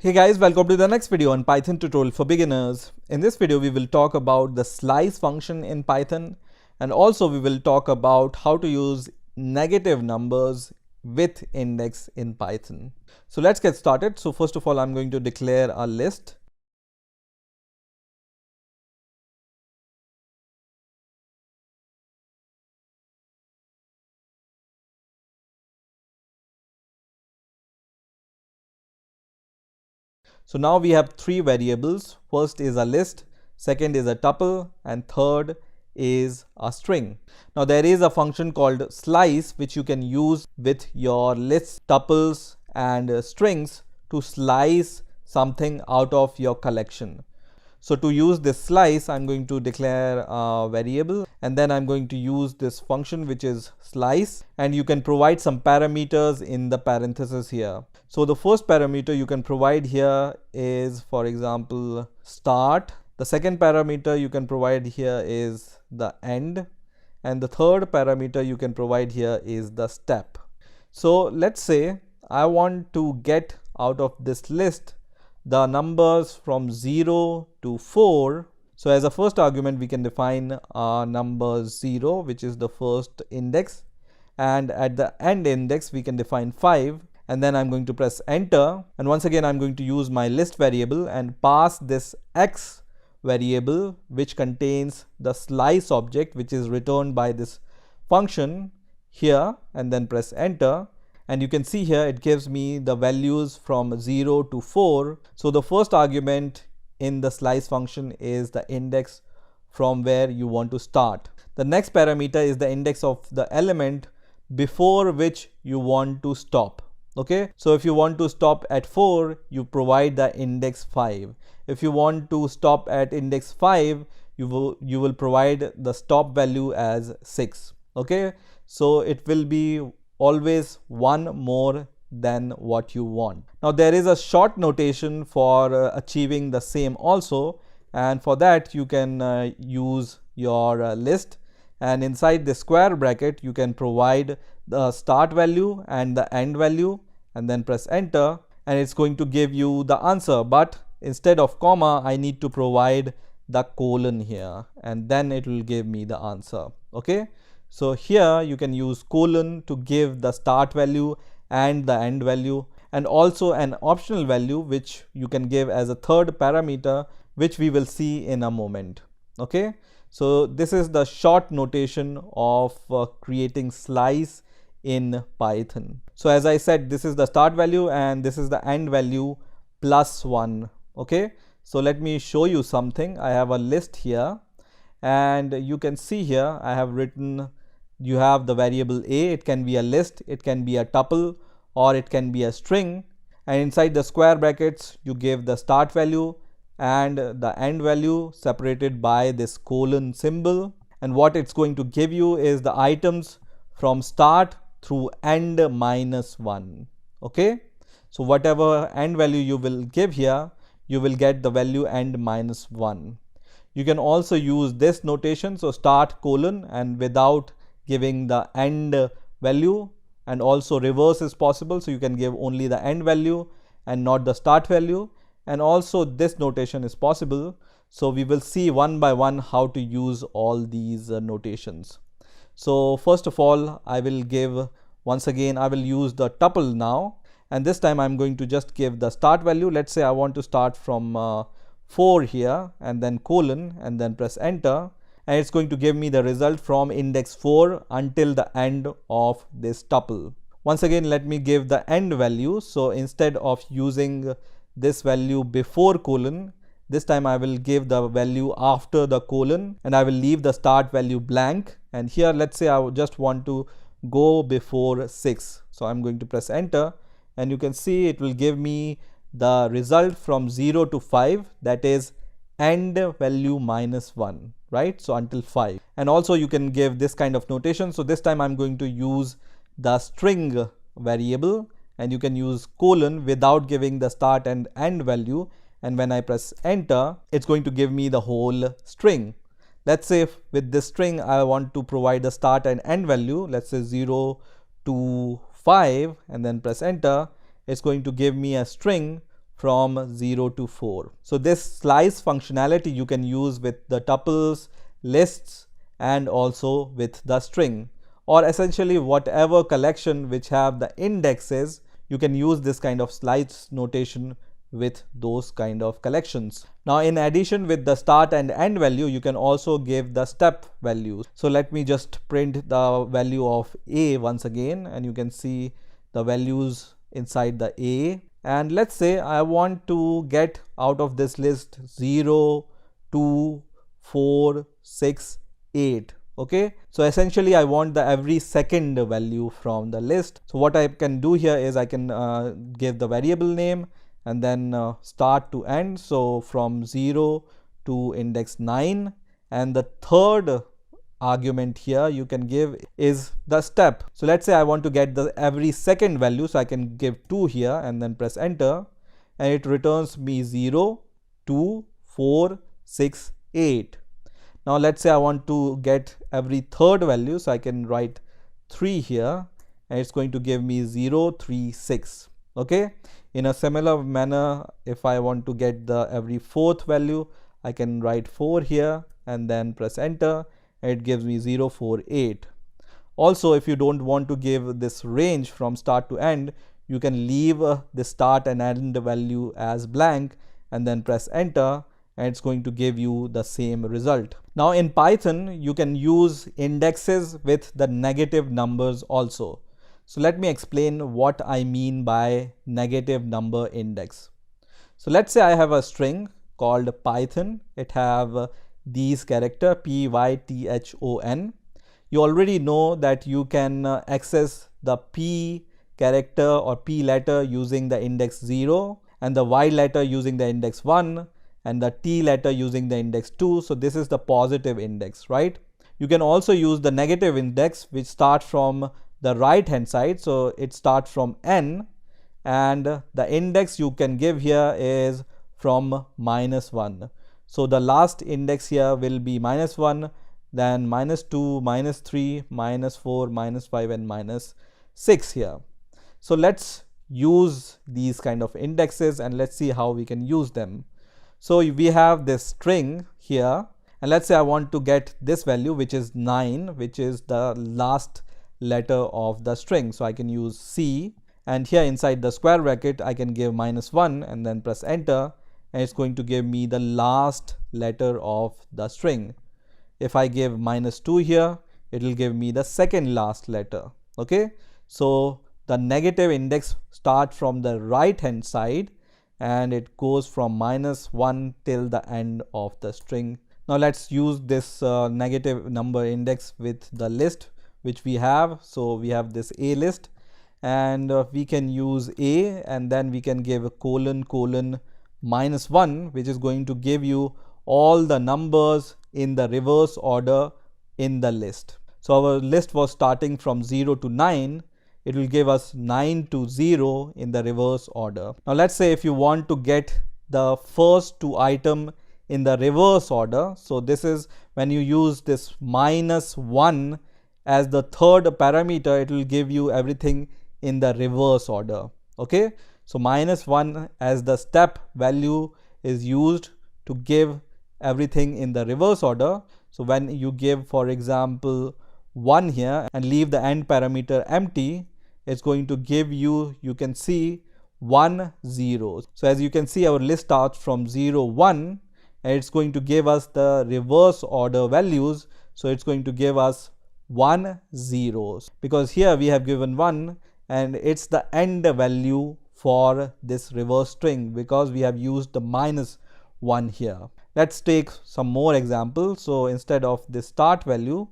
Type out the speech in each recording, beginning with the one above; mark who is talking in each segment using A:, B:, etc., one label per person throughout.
A: Hey guys, welcome to the next video on Python tutorial for beginners. In this video, we will talk about the slice function in Python, and also we will talk about how to use negative numbers with index in Python. So let's get started. So first of all, I'm going to declare a list. So now we have three variables. First is a list, second is a tuple, and third is a string. Now there is a function called slice which you can use with your lists, tuples and strings to slice something out of your collection. So to use this slice, I'm going to declare a variable and then I'm going to use this function which is slice, and you can provide some parameters in the parentheses here. So the first parameter you can provide here is, for example, start. The second parameter you can provide here is the end, and the third parameter you can provide here is the step. So let's say I want to get out of this list the numbers from 0 to 4. So as a first argument, we can define number 0, which is the first index, and at the end index we can define 5, and then I'm going to press enter, and once again I'm going to use my list variable and pass this x variable which contains the slice object which is returned by this function here, and then press enter. And you can see here it gives me the values from 0 to 4. So the first argument in the slice function is the index from where you want to start. The next parameter is the index of the element before which you want to stop. Okay, so if you want to stop at 4, you provide the index 5. If you want to stop at index 5, you will provide the stop value as 6. Okay, so it will be always one more than what you want. Now there is a short notation for achieving the same also, and for that you can use your list, and inside the square bracket you can provide the start value and the end value, and then press enter, and it's going to give you the answer. But instead of comma, I need to provide the colon here, and then it will give me the answer. Okay, so here you can use colon to give the start value and the end value, and also an optional value which you can give as a third parameter, which we will see in a moment. Okay, so this is the short notation of creating slice in Python. So as I said, this is the start value and this is the end value plus 1. Okay, so let me show you something. I have a list here, and you can see here I have written, you have the variable a, it can be a list, it can be a tuple, or it can be a string, and inside the square brackets you give the start value and the end value separated by this colon symbol, and what it's going to give you is the items from start through end minus 1. Okay, so whatever end value you will give here, you will get the value end minus 1. You can also use this notation, so start colon, and without giving the end value, and also reverse is possible, so you can give only the end value and not the start value, and also this notation is possible. So we will see one by one how to use all these notations. So first of all, I will give, once again I will use the tuple now, and this time I'm going to just give the start value. Let's say I want to start from 4 here, and then colon, and then press enter, and it's going to give me the result from index 4 until the end of this tuple. Once again, let me give the end value. So instead of using this value before colon, this time I will give the value after the colon, and I will leave the start value blank. And here let's say I just want to go before 6, so I'm going to press enter, and you can see it will give me the result from 0 to 5, that is end value minus 1, right? So until 5. And also you can give this kind of notation. So this time I'm going to use the string variable, and you can use colon without giving the start and end value, and when I press enter, it's going to give me the whole string. Let's say with this string I want to provide the start and end value, let's say 0 to 5, and then press enter. It's going to give me a string from 0 to 4. So this slice functionality you can use with the tuples, lists, and also with the string, or essentially whatever collection which have the indexes, you can use this kind of slice notation with those kind of collections. Now in addition with the start and end value, you can also give the step values. So let me just print the value of A once again, and you can see the values inside the A. And let's say I want to get out of this list 0, 2, 4, 6, 8. Okay, so essentially I want the every second value from the list. So what I can do here is I can give the variable name and then start to end, so from 0 to index 9, and the third argument here you can give is the step. So let's say I want to get the every second value, so I can give 2 here and then press enter, and it returns me 0, 2, 4, 6, 8. Now let's say I want to get every third value, so I can write 3 here, and it's going to give me 0, 3, 6. Okay, in a similar manner, if I want to get the every fourth value, I can write 4 here and then press enter, and it gives me 0, 4, 8. Also, if you don't want to give this range from start to end, you can leave the start and end value as blank and then press enter, and it's going to give you the same result. Now in Python, you can use indexes with the negative numbers also. So let me explain what I mean by negative number index. So let's say I have a string called Python. It have these character Python. You already know that you can access the P character or P letter using the index 0, and the Y letter using the index 1, and the T letter using the index 2. So this is the positive index, right? You can also use the negative index, which starts from the right hand side. So it starts from N, and the index you can give here is from -1. So the last index here will be -1, then -2, -3, -4, -5, and -6 here. So let's use these kind of indexes and let's see how we can use them. So we have this string here, and let's say I want to get this value, which is 9, which is the last letter of the string. So I can use C, and here inside the square bracket I can give -1 and then press enter, and it's going to give me the last letter of the string. If I give -2 here, it will give me the second last letter. Okay, so the negative index starts from the right hand side and it goes from -1 till the end of the string. Now let's use this negative number index with the list which we have. So we have this A list, and we can use A, and then we can give a colon -1, which is going to give you all the numbers in the reverse order in the list. So our list was starting from 0 to 9. It will give us 9 to 0 in the reverse order. Now let's say if you want to get the first 2 items in the reverse order. So this is when you use this -1 as the third parameter, it will give you everything in the reverse order. Okay, so -1 as the step value is used to give everything in the reverse order. So when you give, for example, 1 here and leave the end parameter empty, it's going to give you, you can see 1, 0. So as you can see, our list starts from 0, 1, and it's going to give us the reverse order values. So it's going to give us 1, 0, because here we have given 1 and it's the end value for this reverse string because we have used the -1 here. Let's take some more examples. So instead of this start value,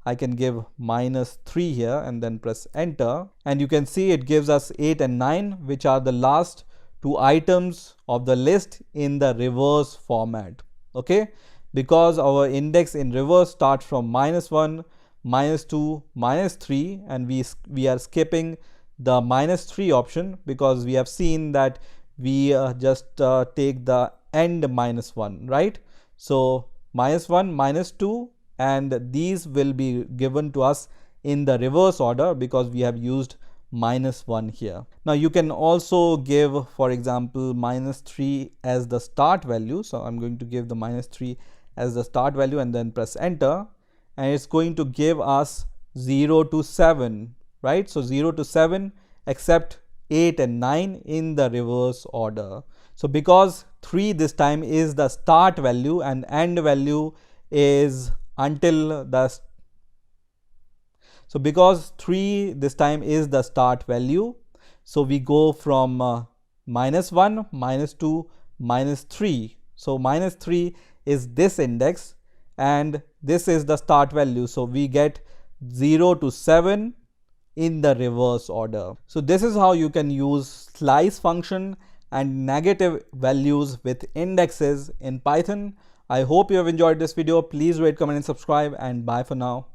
A: I can give -3 here and then press enter, and you can see it gives us 8 and 9, which are the last 2 items of the list in the reverse format. Okay, because our index in reverse starts from -1, -2, -3, and we are skipping the -3 option because we have seen that we just take the end -1, right? So -1, -2, and these will be given to us in the reverse order because we have used -1 here. Now you can also give, for example, -3 as the start value. So I'm going to give the -3 as the start value and then press enter, and it's going to give us 0 to 7, right? So 0 to 7, except 8 and 9 in the reverse order. So because 3 this time is the start value and end value is until the so because 3 this time is the start value, so we go from -1, -2, -3. So -3 is this index and this is the start value. So we get 0 to 7 in the reverse order. So this is how you can use slice function and negative values with indexes in Python. I hope you have enjoyed this video. Please rate, comment and subscribe, and bye for now.